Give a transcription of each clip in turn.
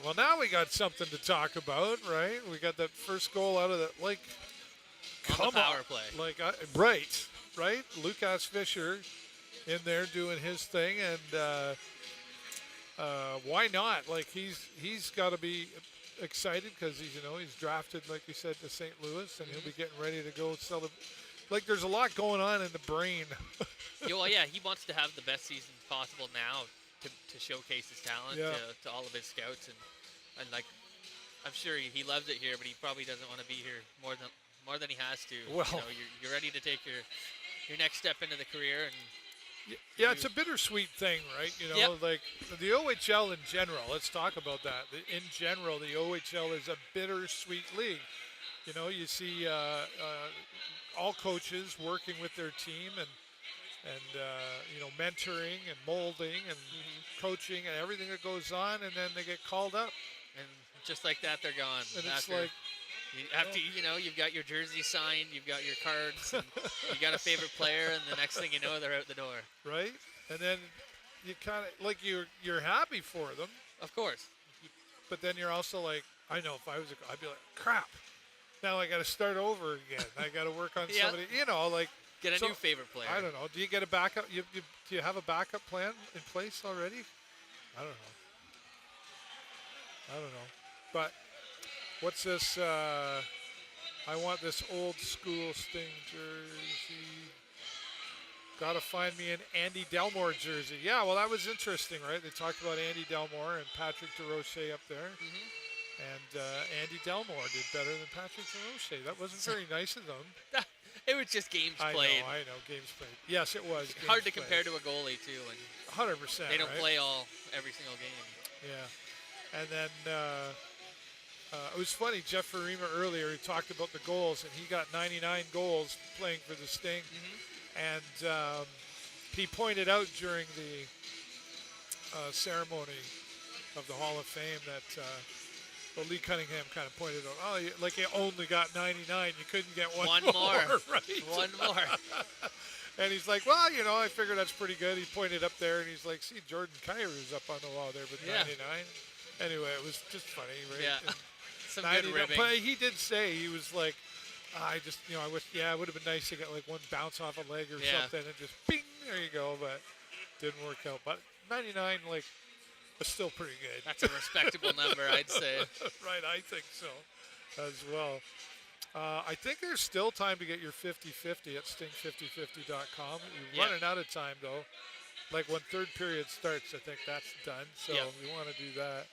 Well, now we got something to talk about, right? We got that first goal out of the On the power play. Right. Lucas Fisher in there doing his thing, and why not? Like he's got to be excited because he's drafted, like you said, to St. Louis, and he'll be getting ready to go celebrate. Like there's a lot going on in the brain. Yeah, he wants to have the best season possible now to showcase his talent to all of his scouts, and like I'm sure he loves it here, but he probably doesn't want to be here more than he has to. Well, you're ready to take your next step into the career, and yeah, it's a bittersweet thing, right? Like the OHL in general. Let's talk about that. In general, the OHL is a bittersweet league. You see all coaches working with their team and mentoring and molding and coaching and everything that goes on, and then they get called up, and just like that, they're gone. And it's like you've got your jersey signed, you've got your cards, and you got a favorite player, and the next thing you know, they're out the door. Right, and then you kind of like you're happy for them, of course, but then you're also like, I know if I was I'd be like, crap. Now I got to start over again. I got to work on somebody. Get a new favorite player. I don't know. Do you get a backup? Do you have a backup plan in place already? I don't know. But what's this? I want this old school Sting jersey. Got to find me an Andy Delmore jersey. Yeah, well, that was interesting, right? They talked about Andy Delmore and Patrick DeRoche up there. Mm-hmm. And Andy Delmore did better than Patrick DeRoche. That wasn't very nice of them. It was just games played. I know, games played. Yes, it was. Hard to compare to a goalie, too. 100%. They don't play every single game. Yeah. And then it was funny, Jeff Farima earlier, he talked about the goals, and he got 99 goals playing for the Sting. Mm-hmm. And he pointed out during the ceremony of the Hall of Fame that Lee Cunningham kind of pointed out, you only got 99. You couldn't get one more. Right? One more. And he's like, well, I figure that's pretty good. He pointed up there, and he's like, see, Jordan Kyrie's up on the wall there with 99. Anyway, it was just funny, right? Yeah. Some good ribbing. But he did say, he was like, I wish, it would have been nice to get like one bounce off a leg or something and just bing, there you go. But didn't work out. But 99, was still pretty good. That's a respectable number, I'd say. Right, I think so as well. I think there's still time to get your 50-50 at sting5050.com. You're running out of time, though. Like when third period starts, I think that's done. So you want to do that.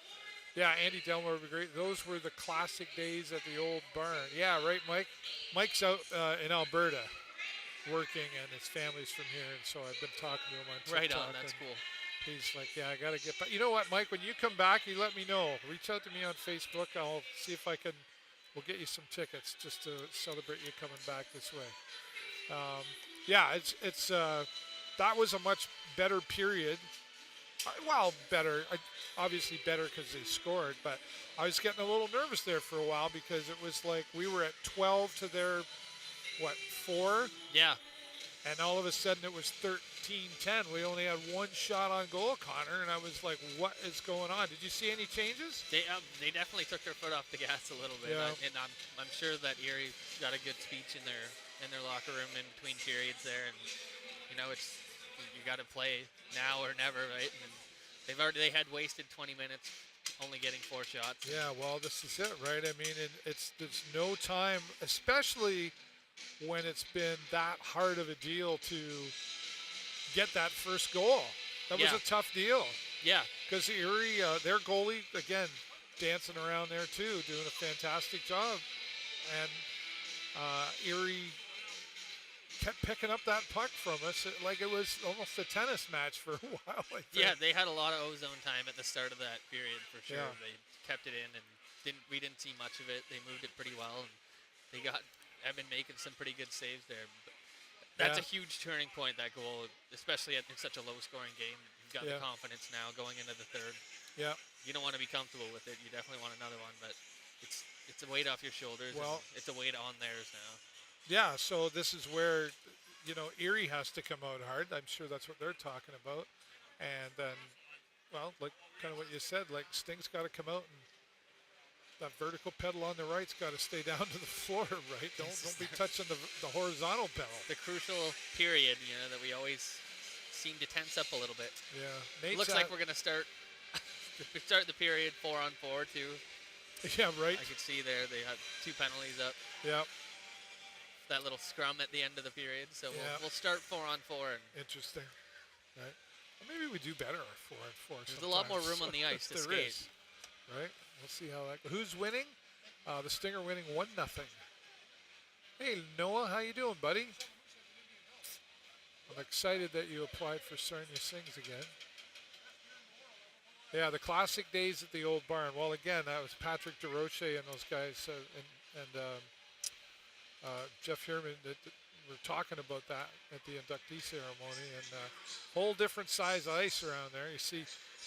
Yeah, Andy Delmore would be great. Those were the classic days at the old barn. Yeah, right, Mike? Mike's out in Alberta working, and his family's from here, and so I've been talking to him on TikTok. Right on, that's cool. He's like, yeah, I got to get back. You know what, Mike? When you come back, you let me know. Reach out to me on Facebook. I'll see if we'll get you some tickets just to celebrate you coming back this way. It's that was a much better period. Well, better. Obviously better because they scored, but I was getting a little nervous there for a while because it was like we were at 12 to their, 4? Yeah. And all of a sudden it was 13-10. We only had one shot on goal, Connor, and I was like, what is going on? Did you see any changes? They definitely took their foot off the gas a little bit. Yeah. And I'm sure that Erie got a good speech in their locker room in between periods there, and it's you got to play now or never, right? And they had wasted 20 minutes only getting 4 shots. Yeah, well, this is it, right? I mean, there's no time, especially when it's been that hard of a deal to get that first goal. That was a tough deal. Yeah. Because Erie, their goalie, again, dancing around there too, doing a fantastic job. And Erie kept picking up that puck from us like it was almost a tennis match for a while. I think. Yeah, they had a lot of ozone time at the start of that period for sure. Yeah. They kept it in, and we didn't see much of it. They moved it pretty well, and have been making some pretty good saves there. But that's a huge turning point, that goal, especially in such a low-scoring game. You've got the confidence now going into the third. Yeah. You don't want to be comfortable with it. You definitely want another one, but it's a weight off your shoulders. Well, and it's a weight on theirs now. Yeah, so this is where, Erie has to come out hard. I'm sure that's what they're talking about. And then, well, like kind of what you said, like Sting's got to come out and that vertical pedal on the right's got to stay down to the floor, right? Don't be touching the horizontal pedal. The crucial period, that we always seem to tense up a little bit. Yeah. It looks like we're going to start the period 4-on-4 too. Yeah, right. I could see there they have 2 penalties up. Yeah. That little scrum at the end of the period. So yeah. we'll start 4-on-4. Interesting. Right. Well, maybe we do better at 4-on-4. There's a lot more room on the ice to skate. Is, right. We'll see how that goes. Who's winning? The Stinger winning 1-0. Hey, Noah, how you doing, buddy? I'm excited that you applied for Sarnia Sings again. Yeah, the classic days at the old barn. Well, again, that was Patrick DeRoche and those guys, and Jeff Herman that were talking about that at the inductee ceremony, and whole different size ice around there. You see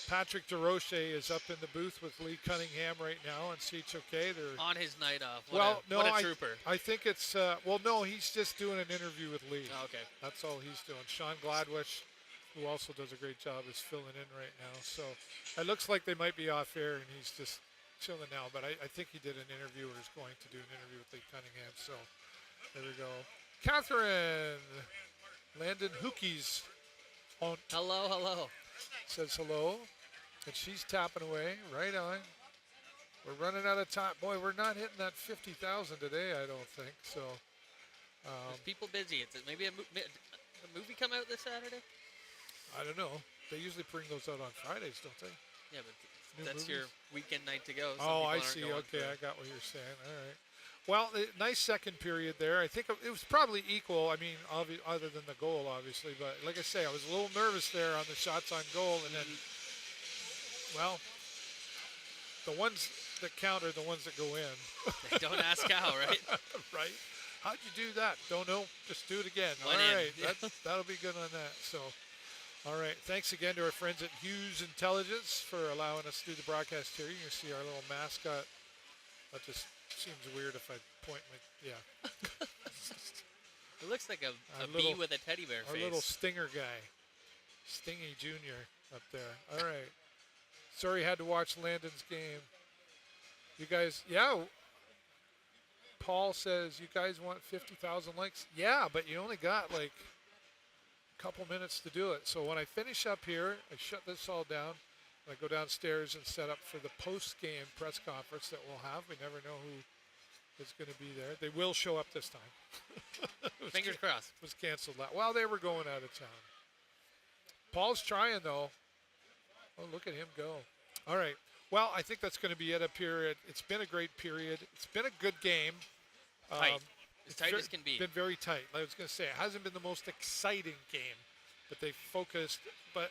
Patrick DeRoche is up in the booth with Lee Cunningham right now, and CHOK. They're on his night off. What a trooper. I think it's, no, he's just doing an interview with Lee. Oh, okay. That's all he's doing. Sean Gladwish, who also does a great job, is filling in right now. So it looks like they might be off air, and he's just chilling now. But I think he did an interview, or is going to do an interview with Lee Cunningham. So there we go. Catherine Landon Hookie's on. Hello. Says hello. And she's tapping away. Right on. We're running out of time. Boy, we're not hitting that 50,000 today, I don't think. So there's people busy. Maybe a movie come out this Saturday? I don't know. They usually bring those out on Fridays, don't they? Yeah, but that's your weekend night to go. Oh, I see. Okay, I got what you're saying. All right. Well, nice second period there. I think it was probably equal. I mean, other than the goal, obviously. But like I say, I was a little nervous there on the shots on goal. And then, well, the ones that count are the ones that go in. Don't ask how, right? Right. How'd you do that? Don't know. Just do it again. Went all in. right. That'll be good on that. So, all right. Thanks again to our friends at Hughes Intelligence for allowing us to do the broadcast here. You can see our little mascot. That just seems weird if I point my, It looks like a little, bee with a teddy bear face. Our little Stinger guy. Stingy Jr. up there. All right. Sorry you had to watch Landon's game. You guys, Paul says, you guys want 50,000 likes? Yeah, but you only got like a couple minutes to do it. So when I finish up here, I shut this all down. I go downstairs and set up for the post-game press conference that we'll have. We never know who is going to be there. They will show up this time. Fingers crossed. It was canceled. Well, they were going out of town. Paul's trying, though. Oh, look at him go. All right. Well, I think that's going to be it up here. It's been a great period. It's been a good game. Tight. As tight as can be. It's been very tight. I was going to say, it hasn't been the most exciting game, but they focused. But,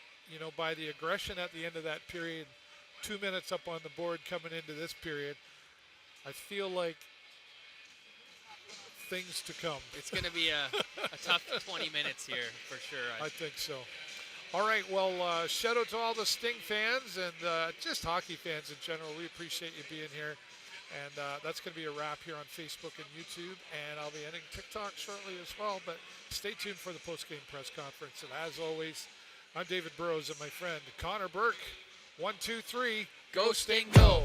by the aggression at the end of that period, 2 minutes up on the board coming into this period, I feel like things to come. It's going to be a tough 20 minutes here for sure. I think so. All right, well, shout out to all the Sting fans and just hockey fans in general. We appreciate you being here. And that's going to be a wrap here on Facebook and YouTube. And I'll be ending TikTok shortly as well. But stay tuned for the post-game press conference. And as always, I'm David Burrows and my friend Connor Burke. 1, 2, 3. Go Sting, go!